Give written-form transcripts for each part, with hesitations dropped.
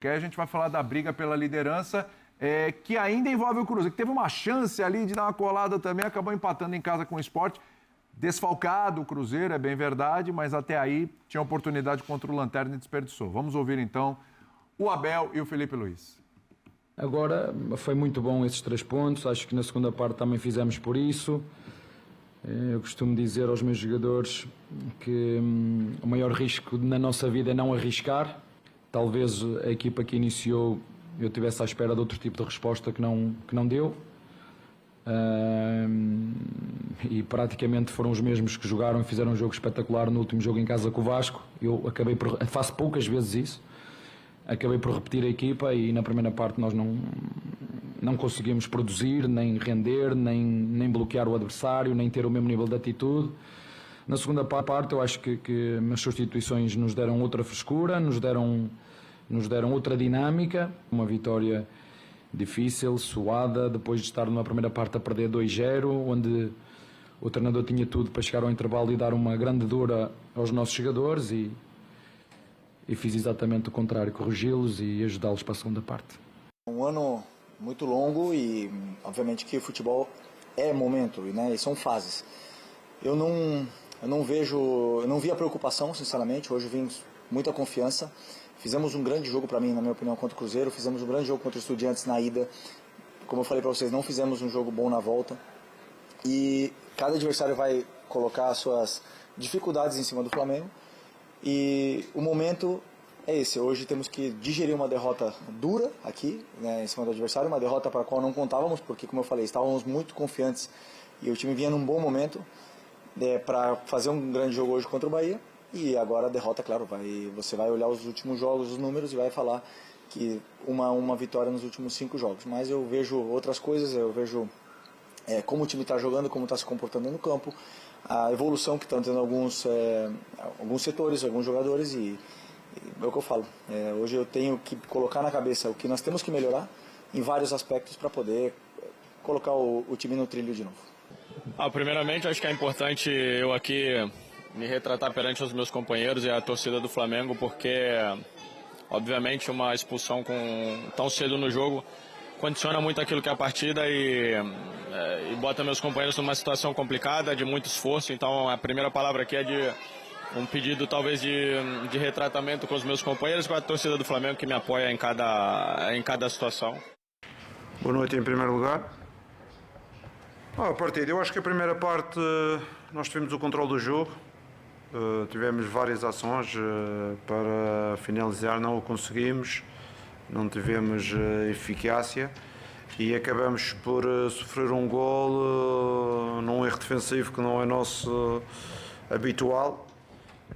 Que aí a gente vai falar da briga pela liderança, que ainda envolve o Cruzeiro, que teve uma chance ali de dar uma colada também, acabou empatando em casa com o Sport. Desfalcado o Cruzeiro, é bem verdade, mas até aí tinha oportunidade contra o Lanterna e desperdiçou. Vamos ouvir então o Abel e o Felipe Luiz. Agora, foi muito bom esses 3 pontos, acho que na segunda parte também fizemos por isso. Eu costumo dizer aos meus jogadores que o maior risco na nossa vida é não arriscar. Talvez a equipa que iniciou eu estivesse à espera de outro tipo de resposta que não deu. E praticamente foram os mesmos que jogaram e fizeram um jogo espetacular no último jogo em casa com o Vasco. Eu faço poucas vezes isso, acabei por repetir a equipa e na primeira parte nós não conseguimos produzir, nem render, nem bloquear o adversário, nem ter o mesmo nível de atitude. Na segunda parte eu acho que as substituições nos deram outra frescura, nos deram outra dinâmica, uma vitória difícil, suada, depois de estar numa primeira parte a perder 2-0, onde o treinador tinha tudo para chegar ao intervalo e dar uma grande dura aos nossos jogadores e fiz exatamente o contrário, corrigi-los e ajudá-los para a segunda parte. Um ano muito longo e obviamente que o futebol é momento, né, e são fases. Eu não vi a preocupação, sinceramente, hoje vim muita confiança. Fizemos um grande jogo para mim, na minha opinião, contra o Cruzeiro. Fizemos um grande jogo contra o Estudiantes na ida. Como eu falei para vocês, não fizemos um jogo bom na volta. E cada adversário vai colocar as suas dificuldades em cima do Flamengo. E o momento é esse. Hoje temos que digerir uma derrota dura aqui, né, em cima do adversário. Uma derrota para a qual não contávamos, porque, como eu falei, estávamos muito confiantes. E o time vinha num bom momento para fazer um grande jogo hoje contra o Bahia. E agora a derrota, claro, você vai olhar os últimos jogos, os números, e vai falar que uma vitória nos últimos 5 jogos. Mas eu vejo outras coisas, eu vejo como o time está jogando, como está se comportando no campo, a evolução que estão tendo alguns setores, alguns jogadores, e é o que eu falo. Hoje eu tenho que colocar na cabeça o que nós temos que melhorar em vários aspectos para poder colocar o time no trilho de novo. Primeiramente, acho que é importante eu aqui me retratar perante os meus companheiros e a torcida do Flamengo, porque, obviamente, uma expulsão tão cedo no jogo condiciona muito aquilo que é a partida e bota meus companheiros numa situação complicada, de muito esforço. Então, a primeira palavra aqui é de um pedido, talvez, de retratamento com os meus companheiros e com a torcida do Flamengo, que me apoia em cada situação. Boa noite, em primeiro lugar. A partida, eu acho que a primeira parte nós tivemos o controle do jogo. Tivemos várias ações para finalizar, não o conseguimos, não tivemos eficácia e acabamos por sofrer um gol num erro defensivo que não é nosso habitual,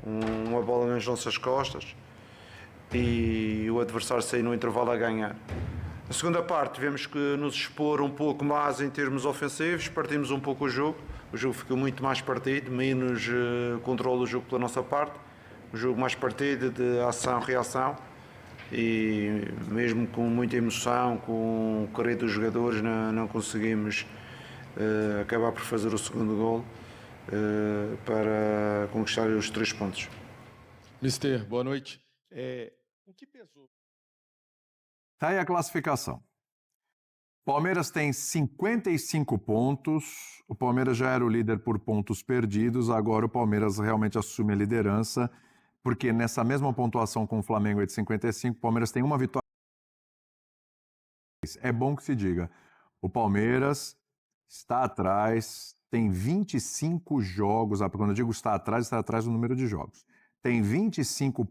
uma bola nas nossas costas e o adversário saiu no intervalo a ganhar. Na segunda parte tivemos que nos expor um pouco mais em termos ofensivos, partimos um pouco o jogo ficou muito mais partido, menos controle do jogo pela nossa parte, um jogo mais partido de ação-reação e mesmo com muita emoção, com o querer dos jogadores, não conseguimos acabar por fazer o segundo gol para conquistar os 3 pontos. Mister, boa noite. O que pesou? Tá aí a classificação. Palmeiras tem 55 pontos, o Palmeiras já era o líder por pontos perdidos, agora o Palmeiras realmente assume a liderança, porque nessa mesma pontuação com o Flamengo é de 55, o Palmeiras tem uma vitória. É bom que se diga, o Palmeiras está atrás, tem 25 jogos, quando eu digo está atrás do número de jogos. Tem 25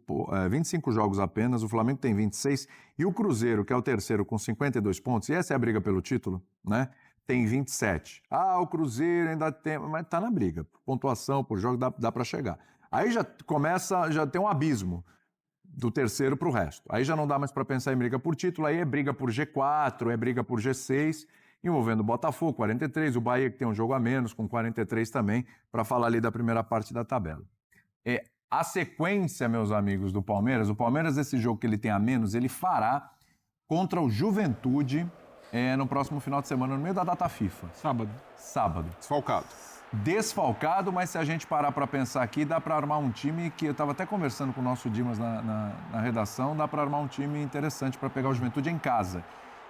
jogos apenas, o Flamengo tem 26 e o Cruzeiro, que é o terceiro, com 52 pontos, e essa é a briga pelo título, né? Tem 27. O Cruzeiro ainda tem, mas tá na briga. Pontuação por jogo dá para chegar. Aí já tem um abismo do terceiro para o resto. Aí já não dá mais para pensar em briga por título, aí é briga por G4, é briga por G6, envolvendo o Botafogo, 43, o Bahia que tem um jogo a menos, com 43 também, para falar ali da primeira parte da tabela. A sequência, meus amigos, do Palmeiras, o Palmeiras, esse jogo que ele tem a menos, ele fará contra o Juventude no próximo final de semana, no meio da data FIFA. Sábado. Sábado. Desfalcado. desfalcado, mas se a gente parar para pensar aqui, dá para armar um time que eu estava até conversando com o nosso Dimas na redação, dá para armar um time interessante para pegar o Juventude em casa.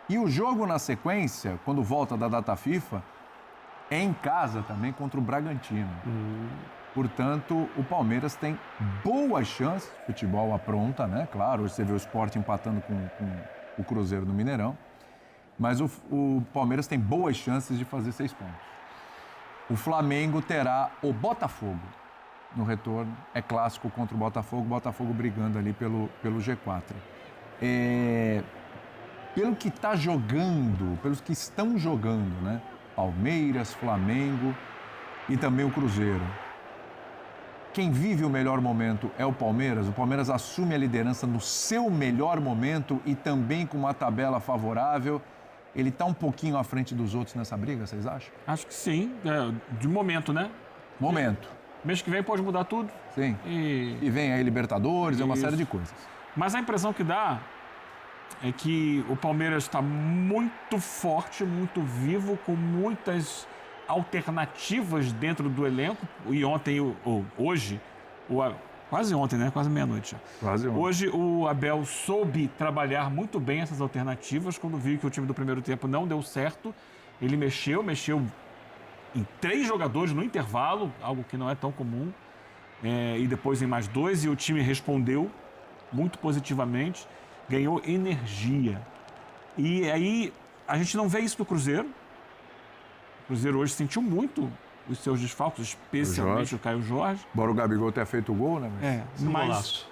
E o jogo na sequência, quando volta da data FIFA, é em casa também contra o Bragantino. Portanto, o Palmeiras tem boas chances, futebol apronta, né? Claro, hoje você vê o Sport empatando com o Cruzeiro no Mineirão, mas o Palmeiras tem boas chances de fazer 6 pontos. O Flamengo terá o Botafogo no retorno, é clássico contra o Botafogo brigando ali pelo G4. Pelo que está jogando, pelos que estão jogando, né? Palmeiras, Flamengo e também o Cruzeiro. Quem vive o melhor momento é o Palmeiras. O Palmeiras assume a liderança no seu melhor momento e também com uma tabela favorável. Ele está um pouquinho à frente dos outros nessa briga, vocês acham? Acho que sim. De momento, né? Momento. Mês que vem pode mudar tudo. Sim. E vem aí Libertadores, é uma série de coisas. Mas a impressão que dá é que o Palmeiras está muito forte, muito vivo, com muitas alternativas dentro do elenco. E ontem, hoje, quase ontem, né? Quase meia-noite. Quase ontem. Hoje o Abel soube trabalhar muito bem essas alternativas. Quando viu que o time do primeiro tempo não deu certo, ele mexeu em 3 jogadores no intervalo, algo que não é tão comum. E depois em mais 2, e o time respondeu muito positivamente, ganhou energia. E aí a gente não vê isso do Cruzeiro. O Cruzeiro hoje sentiu muito os seus desfalques, especialmente o Caio Jorge. Embora o Gabigol tenha feito o gol, né? Mas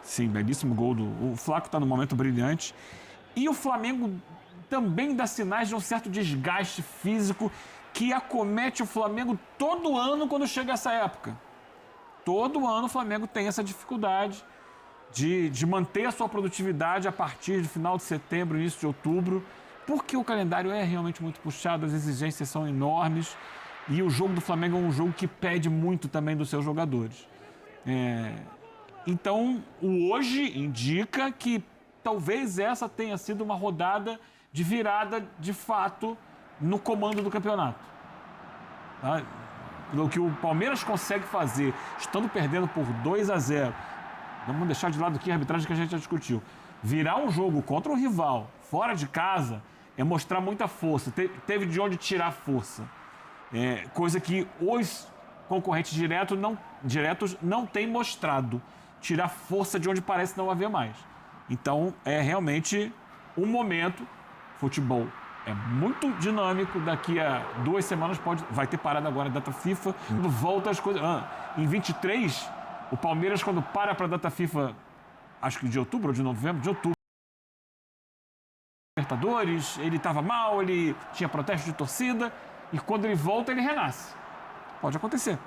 sim, belíssimo gol. O Flaco está num momento brilhante. E o Flamengo também dá sinais de um certo desgaste físico que acomete o Flamengo todo ano quando chega essa época. Todo ano o Flamengo tem essa dificuldade de manter a sua produtividade a partir do final de setembro, início de outubro, porque o calendário é realmente muito puxado, as exigências são enormes e o jogo do Flamengo é um jogo que pede muito também dos seus jogadores. Então, o hoje indica que talvez essa tenha sido uma rodada de virada, de fato, no comando do campeonato. Tá? O que o Palmeiras consegue fazer, estando perdendo por 2-0, vamos deixar de lado aqui a arbitragem que a gente já discutiu, virar um jogo contra um rival, fora de casa, é mostrar muita força. Teve de onde tirar força. Coisa que os concorrentes diretos não têm mostrado. Tirar força de onde parece não haver mais. Então, é realmente um momento. Futebol é muito dinâmico. Daqui a 2 semanas vai ter parada agora a data FIFA. Quando volta as coisas. Em 23, o Palmeiras, quando para a data FIFA, acho que de outubro ou de novembro, de outubro, Libertadores, ele estava mal, ele tinha protesto de torcida, e quando ele volta, ele renasce. Pode acontecer.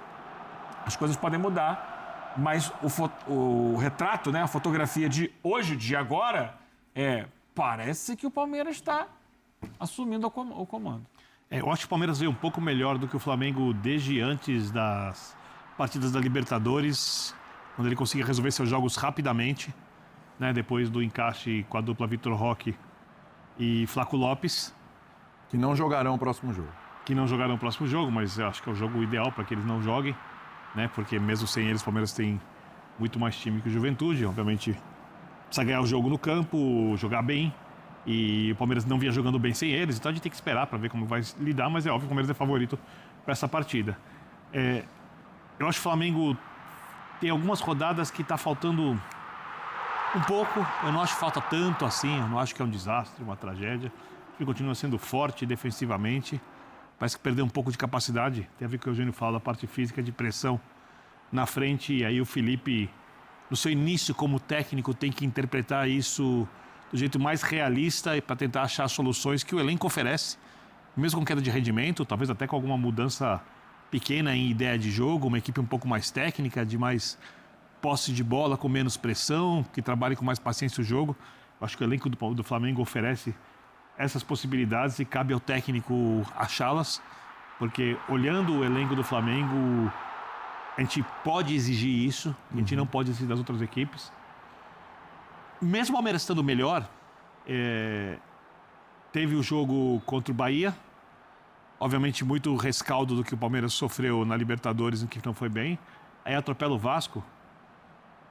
As coisas podem mudar, mas o retrato, né, a fotografia de hoje, de agora, parece que o Palmeiras está assumindo o comando. Eu acho que o Palmeiras veio um pouco melhor do que o Flamengo desde antes das partidas da Libertadores, quando ele conseguia resolver seus jogos rapidamente, né, depois do encaixe com a dupla Vitor Roque e Flaco Lopes. Que não jogarão o próximo jogo. Que não jogarão o próximo jogo, mas eu acho que é o jogo ideal para que eles não joguem, né? Porque mesmo sem eles, o Palmeiras tem muito mais time que o Juventude. Obviamente, precisa ganhar o jogo no campo, jogar bem. E o Palmeiras não vinha jogando bem sem eles, então a gente tem que esperar para ver como vai lidar, mas é óbvio que o Palmeiras é favorito para essa partida. Eu acho que o Flamengo tem algumas rodadas que está faltando um pouco. Eu não acho que falta tanto assim, eu não acho que é um desastre, uma tragédia. Ele continua sendo forte defensivamente. Parece que perdeu um pouco de capacidade. Tem a ver com o que o Eugênio fala da parte física, de pressão na frente. E aí o Felipe, no seu início como técnico, tem que interpretar isso do jeito mais realista e para tentar achar soluções que o elenco oferece. Mesmo com queda de rendimento, talvez até com alguma mudança pequena em ideia de jogo, uma equipe um pouco mais técnica, de mais posse de bola, com menos pressão, que trabalhe com mais paciência o jogo. Eu acho que o elenco do Flamengo oferece essas possibilidades e cabe ao técnico achá-las, porque olhando o elenco do Flamengo, a gente pode exigir isso, a gente não pode exigir das outras equipes. Mesmo o Palmeiras estando melhor, teve o jogo contra o Bahia, obviamente, muito rescaldo do que o Palmeiras sofreu na Libertadores, em que não foi bem. Aí atropela o Vasco.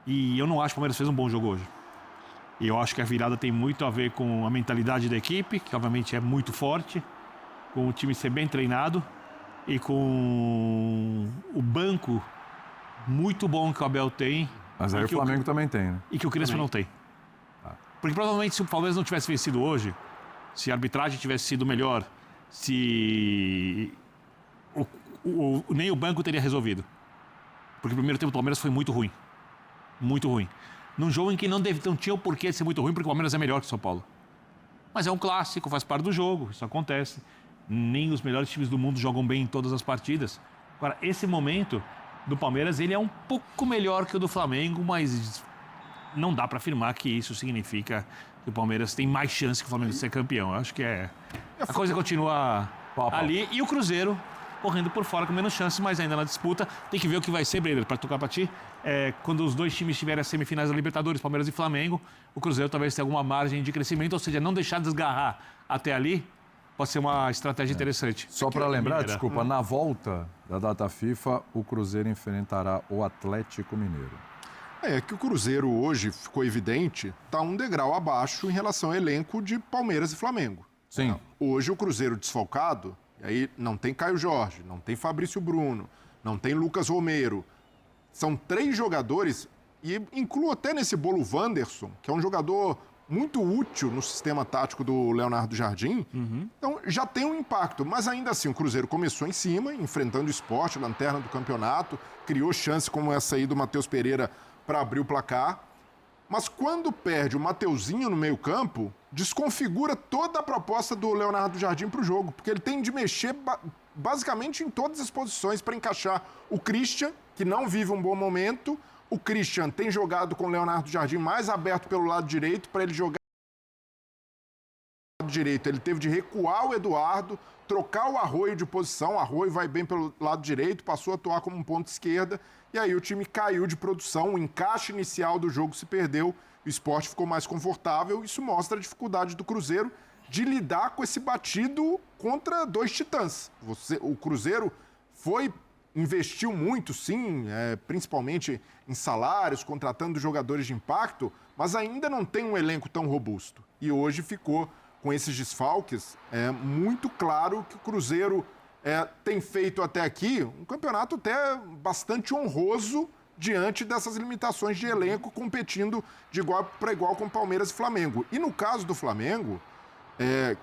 E eu não acho que o Palmeiras fez um bom jogo hoje. E eu acho que a virada tem muito a ver com a mentalidade da equipe, que obviamente é muito forte, com o time ser bem treinado e com o banco muito bom que o Abel tem. Mas aí o Flamengo também tem, né? E que o Crespo não tem. Porque provavelmente se o Palmeiras não tivesse vencido hoje, se a arbitragem tivesse sido melhor, se nem o banco teria resolvido. Porque o primeiro tempo do Palmeiras foi muito ruim. Muito ruim. Num jogo em que não tinha o porquê de ser muito ruim, porque o Palmeiras é melhor que o São Paulo. Mas é um clássico, faz parte do jogo, isso acontece. Nem os melhores times do mundo jogam bem em todas as partidas. Agora, esse momento do Palmeiras, ele é um pouco melhor que o do Flamengo, mas não dá para afirmar que isso significa que o Palmeiras tem mais chance que o Flamengo de ser campeão. Eu acho que a coisa continua ali. E o Cruzeiro correndo por fora com menos chances, mas ainda na disputa. Tem que ver o que vai ser, Brenner, para tocar para ti. Quando os dois times tiverem as semifinais da Libertadores, Palmeiras e Flamengo, o Cruzeiro talvez tenha alguma margem de crescimento, ou seja, não deixar desgarrar até ali pode ser uma estratégia interessante. Só para lembrar, desculpa, na volta da data FIFA, o Cruzeiro enfrentará o Atlético Mineiro. É que o Cruzeiro hoje, ficou evidente, está um degrau abaixo em relação ao elenco de Palmeiras e Flamengo. Sim. Hoje o Cruzeiro desfalcado, e aí não tem Caio Jorge, não tem Fabrício Bruno, não tem Lucas Romero. São 3 jogadores, e incluo até nesse bolo o Wanderson, que é um jogador muito útil no sistema tático do Leonardo Jardim. Então já tem um impacto, mas ainda assim o Cruzeiro começou em cima, enfrentando o Sport, lanterna do campeonato, criou chances como essa aí do Matheus Pereira para abrir o placar. Mas quando perde o Mateuzinho no meio-campo, desconfigura toda a proposta do Leonardo Jardim para o jogo, porque ele tem de mexer basicamente em todas as posições para encaixar o Christian, que não vive um bom momento. O Christian tem jogado com o Leonardo Jardim mais aberto pelo lado direito, para ele jogar pelo lado direito. Ele teve de recuar o Eduardo, trocar o Arroio de posição. O Arroio vai bem pelo lado direito, passou a atuar como um ponto esquerda. E aí o time caiu de produção, o encaixe inicial do jogo se perdeu, o Sport ficou mais confortável. Isso mostra a dificuldade do Cruzeiro de lidar com esse batido contra 2 titãs. O Cruzeiro investiu muito, sim, principalmente em salários, contratando jogadores de impacto, mas ainda não tem um elenco tão robusto. E hoje ficou, com esses desfalques, muito claro que o Cruzeiro tem feito até aqui um campeonato até bastante honroso diante dessas limitações de elenco, competindo de igual para igual com Palmeiras e Flamengo. E no caso do Flamengo,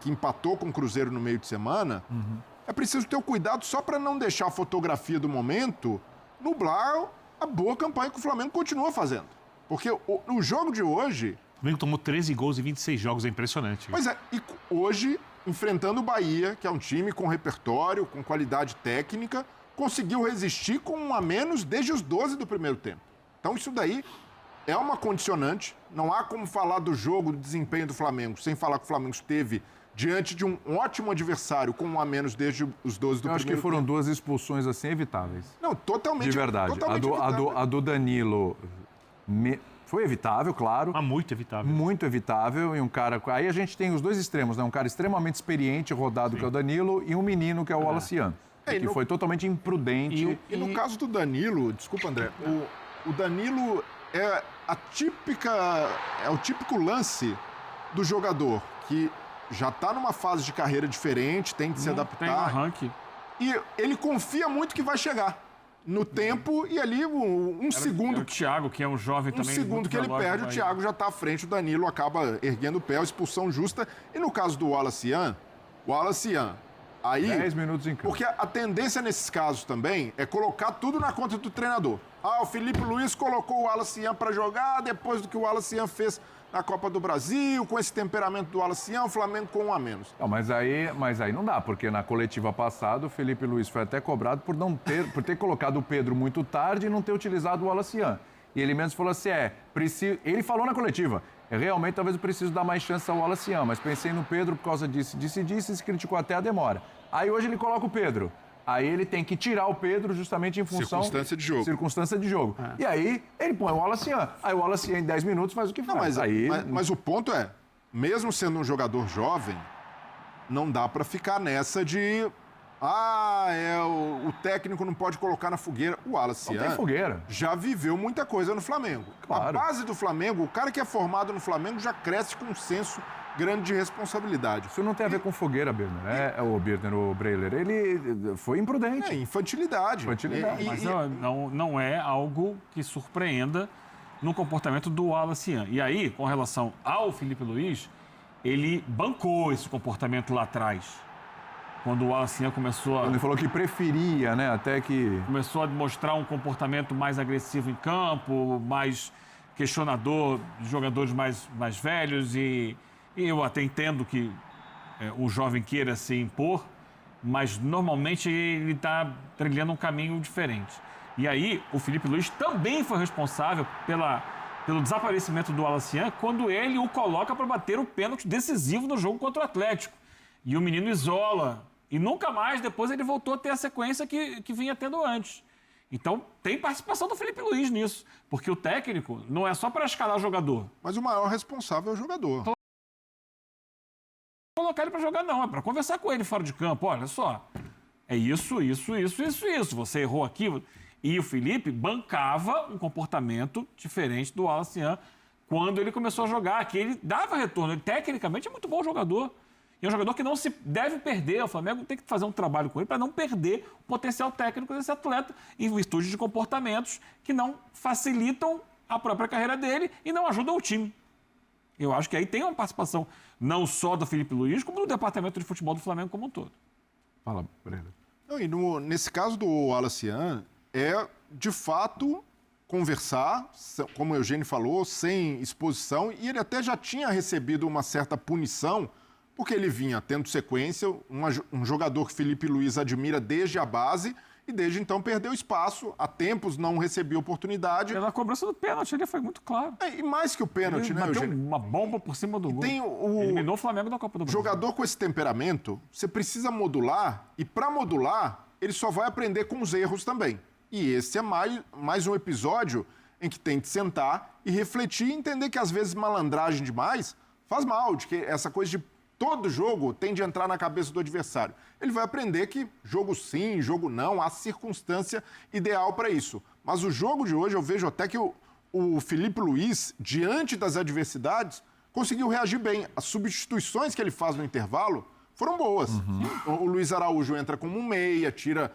que empatou com o Cruzeiro no meio de semana, é preciso ter o cuidado só para não deixar a fotografia do momento nublar a boa campanha que o Flamengo continua fazendo. Porque no jogo de hoje... O Flamengo tomou 13 gols em 26 jogos, é impressionante. Pois é, e hoje, enfrentando o Bahia, que é um time com repertório, com qualidade técnica, conseguiu resistir com 1 a menos desde os 12 do primeiro tempo. Então isso daí é uma condicionante. Não há como falar do jogo, do desempenho do Flamengo, sem falar que o Flamengo esteve diante de um ótimo adversário com 1 a menos desde os 12 do primeiro tempo. Eu acho que foram 2 expulsões assim evitáveis. Não, totalmente. De verdade. Totalmente A do Danilo foi evitável, claro. Muito evitável. Muito evitável. E um cara... Aí a gente tem os 2 extremos, né? Um cara extremamente experiente, rodado, que é o Danilo, e um menino, que é o Wallacian. Que foi totalmente imprudente. E no caso do Danilo, desculpa, André, o Danilo é o típico lance do jogador que já está numa fase de carreira diferente, tem de se adaptar. Tem arranque. E ele confia muito que vai chegar no tempo e ali um segundo... É o Thiago, que é um jovem também. Um segundo que ele perde, o Thiago já está à frente, o Danilo acaba erguendo o pé, a expulsão justa. E no caso do Wallacian, aí... 10 minutos em campo. Porque a tendência nesses casos também é colocar tudo na conta do treinador. O Felipe Luiz colocou o Wallacian para jogar depois do que o Wallacian fez na Copa do Brasil, com esse temperamento do Wallacian, o Flamengo com 1 a menos. Não, mas aí não dá, porque na coletiva passada o Felipe Luiz foi até cobrado por ter colocado o Pedro muito tarde e não ter utilizado o Wallacian. E ele mesmo falou assim, ele falou na coletiva, realmente talvez eu preciso dar mais chance ao Wallacian, mas pensei no Pedro por causa disso, e se criticou até a demora. Aí hoje ele coloca o Pedro. Aí ele tem que tirar o Pedro justamente em função... Circunstância de jogo. E aí ele põe o Wallacian. Aí o Wallacian em 10 minutos faz o que faz. Mas o ponto é, mesmo sendo um jogador jovem, não dá para ficar nessa de O técnico não pode colocar na fogueira. O Wallace Não tem fogueira. já viveu muita coisa no Flamengo. Claro. A base do Flamengo, o cara que é formado no Flamengo já cresce com um senso grande de responsabilidade. Isso não tem a ver com fogueira, Birner. O Breiler. Ele foi imprudente. Infantilidade. Mas não é algo que surpreenda no comportamento do Wallace Ian. E aí, com relação ao Felipe Luiz, ele bancou esse comportamento lá atrás. Quando o Wallace Ian começou a... Ele falou que preferia, né? Até que... Começou a mostrar um comportamento mais agressivo em campo, mais questionador de jogadores mais velhos. E eu até entendo que o jovem queira se impor, mas normalmente ele está trilhando um caminho diferente. E aí, o Felipe Luiz também foi responsável pelo desaparecimento do Wallace Ian quando ele o coloca para bater o pênalti decisivo no jogo contra o Atlético. E o menino isola. E nunca mais, depois ele voltou a ter a sequência que vinha tendo antes. Então, tem participação do Felipe Luiz nisso. Porque o técnico não é só para escalar o jogador. Mas o maior responsável é o jogador. Colocar ele para jogar, não. É para conversar com ele fora de campo. Olha só, é isso. Você errou aqui. E o Felipe bancava um comportamento diferente do Wallace Ian quando ele começou a jogar, que ele dava retorno. Ele, tecnicamente, é muito bom jogador. E é um jogador que não se deve perder. O Flamengo tem que fazer um trabalho com ele para não perder o potencial técnico desse atleta em virtude de comportamentos que não facilitam a própria carreira dele e não ajudam o time. Eu acho que aí tem uma participação não só do Felipe Luiz, como do departamento de futebol do Flamengo como um todo. Fala, Breno. Nesse caso do Wallace Ian, de fato, conversar, como o Eugênio falou, sem exposição, e ele até já tinha recebido uma certa punição, porque ele vinha tendo sequência, um jogador que Felipe Luiz admira desde a base, e desde então perdeu espaço, há tempos não recebia oportunidade. Pela cobrança do pênalti, ele foi muito claro. E mais que o pênalti, ele bateu uma bomba por cima do gol. Eliminou o Flamengo da Copa do Brasil. Jogador com esse temperamento, você precisa modular, e para modular, ele só vai aprender com os erros também. E esse é mais um episódio em que tem que sentar e refletir e entender que às vezes malandragem demais faz mal, de que essa coisa de todo jogo tem de entrar na cabeça do adversário. Ele vai aprender que jogo sim, jogo não, há circunstância ideal para isso. Mas o jogo de hoje, eu vejo até que o Felipe Luiz, diante das adversidades, conseguiu reagir bem. As substituições que ele faz no intervalo foram boas. O Luiz Araújo entra como um meia, tira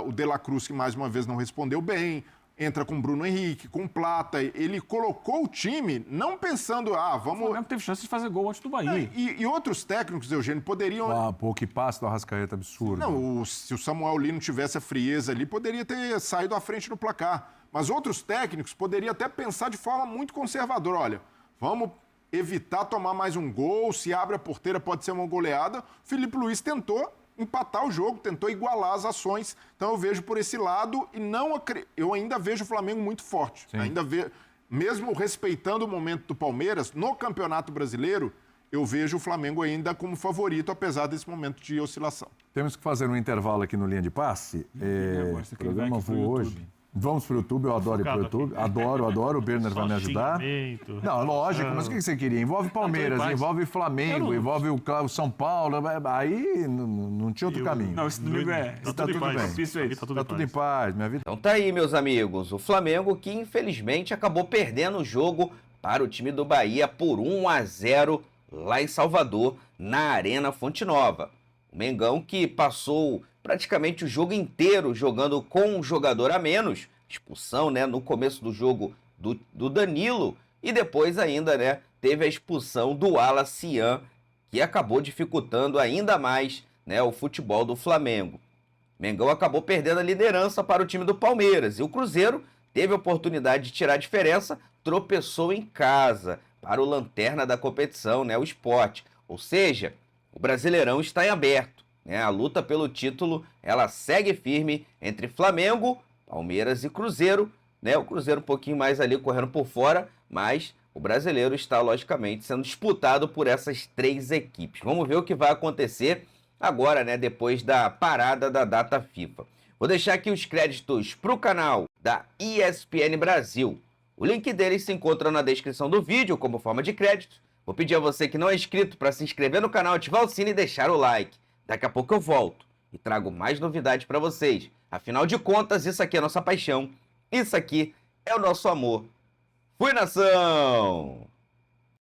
o De La Cruz, que mais uma vez não respondeu bem, entra com o Bruno Henrique, com o Plata. Ele colocou o time não pensando, vamos... O Flamengo teve chance de fazer gol antes do Bahia. E outros técnicos, Eugênio, poderiam... Pô, que passe do Arrascaeta, absurdo. Não, se o Samuel Lino tivesse a frieza ali, poderia ter saído à frente no placar. Mas outros técnicos poderiam até pensar de forma muito conservadora. Olha, vamos evitar tomar mais um gol, se abre a porteira pode ser uma goleada. Felipe Luiz tentou empatar o jogo, tentou igualar as ações. Então eu vejo por esse lado e eu ainda vejo o Flamengo muito forte. Mesmo respeitando o momento do Palmeiras, no Campeonato Brasileiro, eu vejo o Flamengo ainda como favorito, apesar desse momento de oscilação. Temos que fazer um intervalo aqui no Linha de Passe. O programa voou hoje. Vamos para o YouTube, eu adoro ir para o YouTube. Adoro, o Birner vai me ajudar. Não, lógico, mas o que você queria? Envolve Palmeiras, envolve Flamengo, envolve o São Paulo, aí não tinha outro caminho. Não, esse domingo Tá tudo bem. Tá tudo em paz, minha vida. Então tá aí, meus amigos, o Flamengo que infelizmente acabou perdendo o jogo para o time do Bahia por 1-0 lá em Salvador, na Arena Fonte Nova. O Mengão que passou praticamente o jogo inteiro jogando com um jogador a menos, expulsão, né, no começo do jogo do Danilo, e depois ainda, né, teve a expulsão do Wallace Ian, que acabou dificultando ainda mais, né, o futebol do Flamengo. Mengão acabou perdendo a liderança para o time do Palmeiras, e o Cruzeiro teve a oportunidade de tirar a diferença, tropeçou em casa para o lanterna da competição, né, o Sport. Ou seja, o Brasileirão está em aberto. A luta pelo título, ela segue firme entre Flamengo, Palmeiras e Cruzeiro, né? O Cruzeiro um pouquinho mais ali correndo por fora, mas o brasileiro está, logicamente, sendo disputado por essas três equipes. Vamos ver o que vai acontecer agora, né? Depois da parada da data FIFA. Vou deixar aqui os créditos para o canal da ESPN Brasil. O link deles se encontra na descrição do vídeo como forma de crédito. Vou pedir a você que não é inscrito para se inscrever no canal, ativar o sino e deixar o like. Daqui a pouco eu volto e trago mais novidades para vocês. Afinal de contas, isso aqui é a nossa paixão, isso aqui é o nosso amor. Fui, nação!